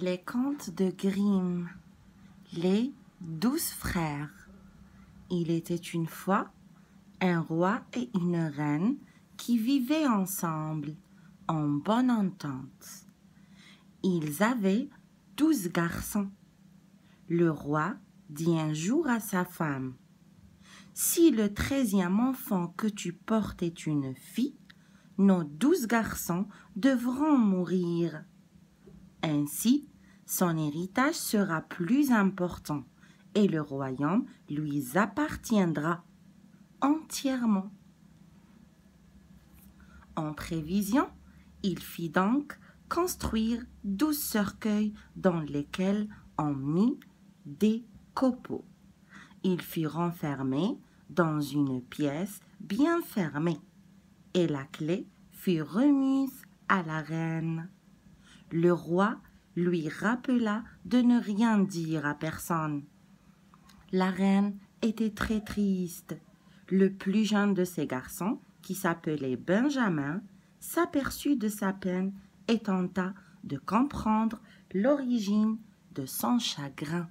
Les contes de Grimm, les 12 frères. Il était une fois un roi et une reine qui vivaient ensemble en bonne entente. Ils avaient 12 garçons. Le roi dit un jour à sa femme: « Si le 13e enfant que tu portes est une fille, nos 12 garçons devront mourir. Ainsi, son héritage sera plus important et le royaume lui appartiendra entièrement. » En prévision, il fit donc construire 12 cercueils dans lesquels on mit des copeaux. Ils furent enfermés dans une pièce bien fermée et la clé fut remise à la reine. Le roi lui rappela de ne rien dire à personne. La reine était très triste. Le plus jeune de ses garçons, qui s'appelait Benjamin, s'aperçut de sa peine et tenta de comprendre l'origine de son chagrin.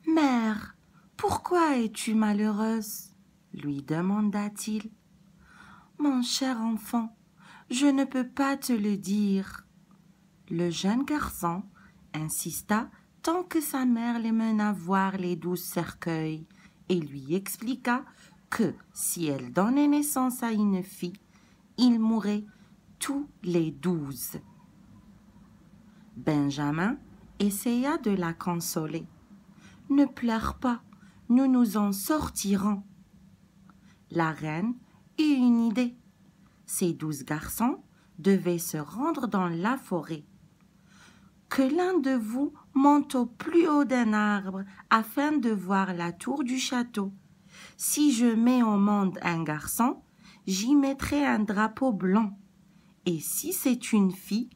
« Mère, pourquoi es-tu malheureuse ?» lui demanda-t-il. « Mon cher enfant, je ne peux pas te le dire. » Le jeune garçon insista tant que sa mère les mena voir les 12 cercueils et lui expliqua que si elle donnait naissance à une fille, ils mourraient tous les 12. Benjamin essaya de la consoler. « Ne pleure pas, nous nous en sortirons. » La reine eut une idée. Ces 12 garçons devaient se rendre dans la forêt. « Que l'un de vous monte au plus haut d'un arbre afin de voir la tour du château. Si je mets au monde un garçon, j'y mettrai un drapeau blanc. Et si c'est une fille,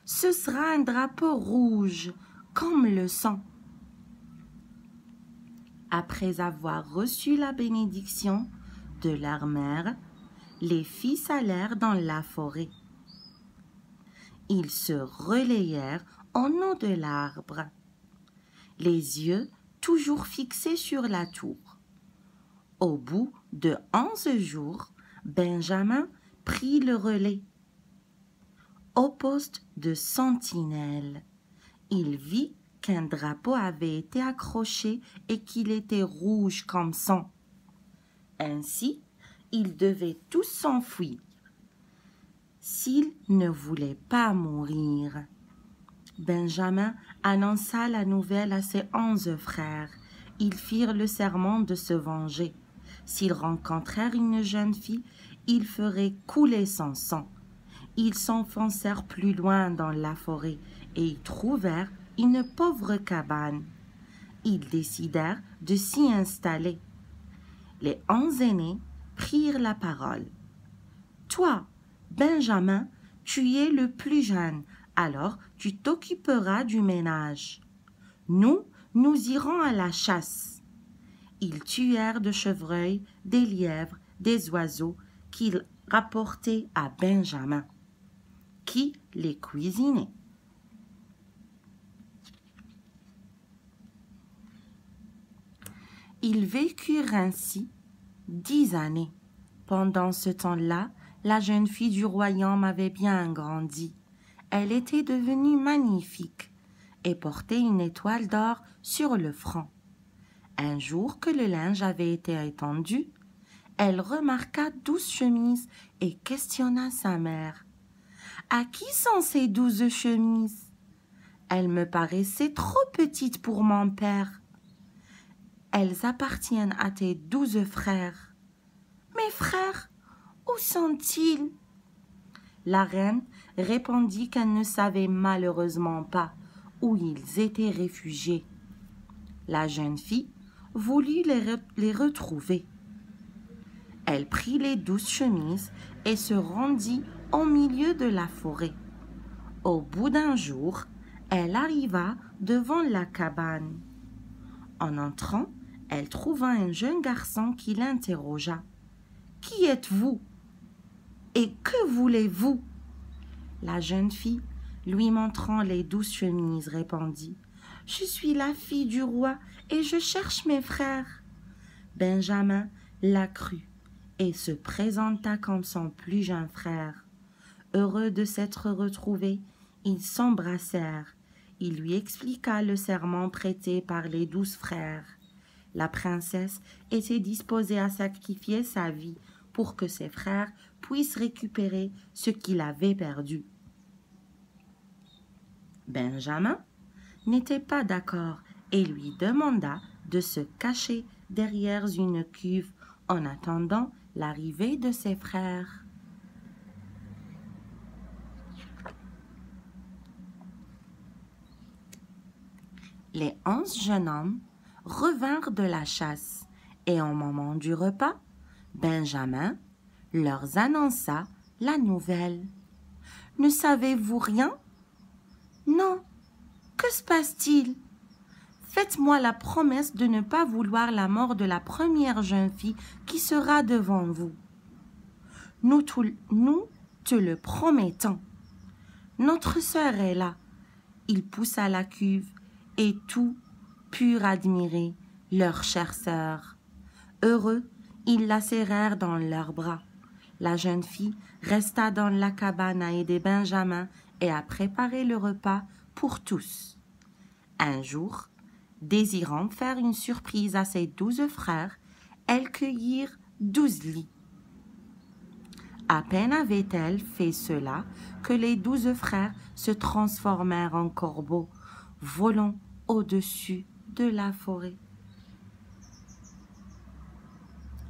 ce sera un drapeau rouge, comme le sang. » Après avoir reçu la bénédiction de leur mère, les filles s'allèrent dans la forêt. Ils se relayèrent en haut de l'arbre, les yeux toujours fixés sur la tour. Au bout de 11 jours, Benjamin prit le relais. Au poste de sentinelle, il vit qu'un drapeau avait été accroché et qu'il était rouge comme sang. Ainsi, ils devaient tous s'enfuir s'ils ne voulaient pas mourir. Benjamin annonça la nouvelle à ses 11 frères. Ils firent le serment de se venger. S'ils rencontrèrent une jeune fille, ils feraient couler son sang. Ils s'enfoncèrent plus loin dans la forêt et y trouvèrent une pauvre cabane. Ils décidèrent de s'y installer. Les 11 aînés prirent la parole. « Toi, Benjamin, tu es le plus jeune, alors tu t'occuperas du ménage. Nous irons à la chasse. » Ils tuèrent des chevreuils, des lièvres, des oiseaux qu'ils rapportaient à Benjamin, qui les cuisinait. Ils vécurent ainsi 10 années. Pendant ce temps-là, la jeune fille du royaume avait bien grandi. Elle était devenue magnifique et portait une étoile d'or sur le front. Un jour que le linge avait été étendu, elle remarqua 12 chemises et questionna sa mère. « À qui sont ces 12 chemises ? Elles me paraissaient trop petites pour mon père. » « Elles appartiennent à tes 12 frères. »« Mes frères, où sont-ils ?» La reine répondit qu'elle ne savait malheureusement pas où ils étaient réfugiés. La jeune fille voulut les retrouver. Elle prit les 12 chemises et se rendit au milieu de la forêt. Au bout d'un jour, elle arriva devant la cabane. En entrant, elle trouva un jeune garçon qui l'interrogea. « Qui êtes-vous » Et que voulez-vous? La jeune fille, lui montrant les 12 chemises, répondit: Je suis la fille du roi et je cherche mes frères. Benjamin la crut et se présenta comme son plus jeune frère. Heureux de s'être retrouvés, ils s'embrassèrent. Il lui expliqua le serment prêté par les 12 frères. La princesse était disposée à sacrifier sa vie pour que ses frères puissent récupérer ce qu'il avait perdu. Benjamin n'était pas d'accord et lui demanda de se cacher derrière une cuve en attendant l'arrivée de ses frères. Les 11 jeunes hommes revinrent de la chasse et au moment du repas, Benjamin leur annonça la nouvelle. « Ne savez-vous rien? »« Non. Que se passe-t-il? » ?»« Faites-moi la promesse de ne pas vouloir la mort de la première jeune fille qui sera devant vous. »« Nous te le promettons. » Notre sœur est là. Il poussa la cuve et tous purent admirer leur chère sœur. Heureux, ils la serrèrent dans leurs bras. La jeune fille resta dans la cabane à aider Benjamin et à préparer le repas pour tous. Un jour, désirant faire une surprise à ses 12 frères, elles cueillirent 12 lits. À peine avait-elle fait cela que les 12 frères se transformèrent en corbeaux, volant au-dessus de la forêt.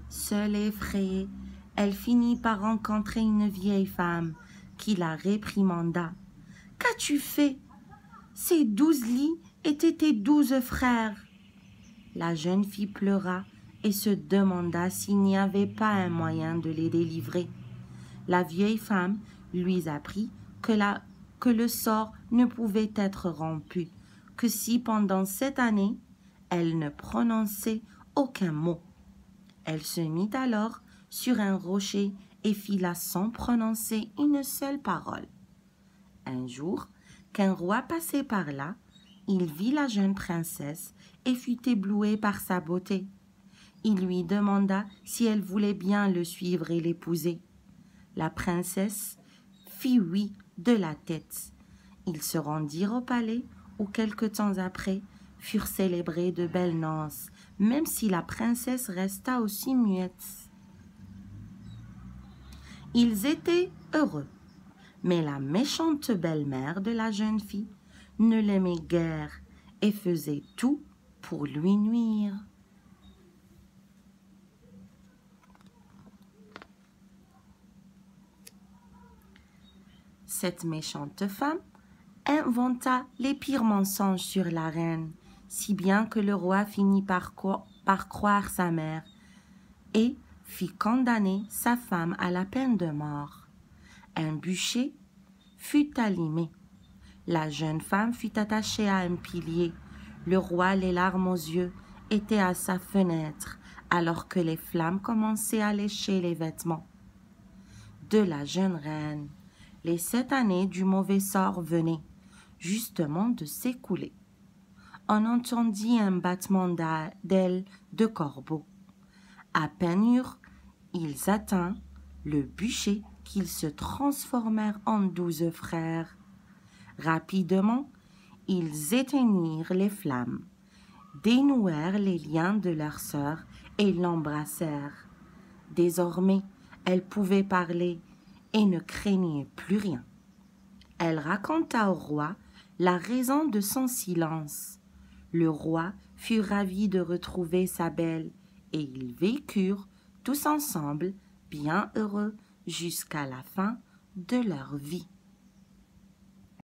Seule et effrayée, elle finit par rencontrer une vieille femme qui la réprimanda. « Qu'as-tu fait? Ces 12 lits étaient tes 12 frères. » La jeune fille pleura et se demanda s'il n'y avait pas un moyen de les délivrer. La vieille femme lui apprit que le sort ne pouvait être rompu que si pendant cette année, elle ne prononçait aucun mot. Elle se mit alors sur un rocher et fila sans prononcer une seule parole. Un jour, qu'un roi passait par là, il vit la jeune princesse et fut ébloui par sa beauté. Il lui demanda si elle voulait bien le suivre et l'épouser. La princesse fit oui de la tête. Ils se rendirent au palais où quelque temps après furent célébrées de belles noces, même si la princesse resta aussi muette. Ils étaient heureux, mais la méchante belle-mère de la jeune fille ne l'aimait guère et faisait tout pour lui nuire. Cette méchante femme inventa les pires mensonges sur la reine, si bien que le roi finit par croire sa mère et fit condamner sa femme à la peine de mort. Un bûcher fut allumé. La jeune femme fut attachée à un pilier. Le roi, les larmes aux yeux, était à sa fenêtre, alors que les flammes commençaient à lécher les vêtements de la jeune reine. Les 7 années du mauvais sort venaient justement de s'écouler. On entendit un battement d'ailes de corbeau. À peine eurent-ils atteint le bûcher qu'ils se transformèrent en 12 frères. Rapidement, ils éteignirent les flammes, dénouèrent les liens de leur sœur et l'embrassèrent. Désormais, elle pouvait parler et ne craignait plus rien. Elle raconta au roi la raison de son silence. Le roi fut ravi de retrouver sa belle et ils vécurent tous ensemble bien heureux jusqu'à la fin de leur vie.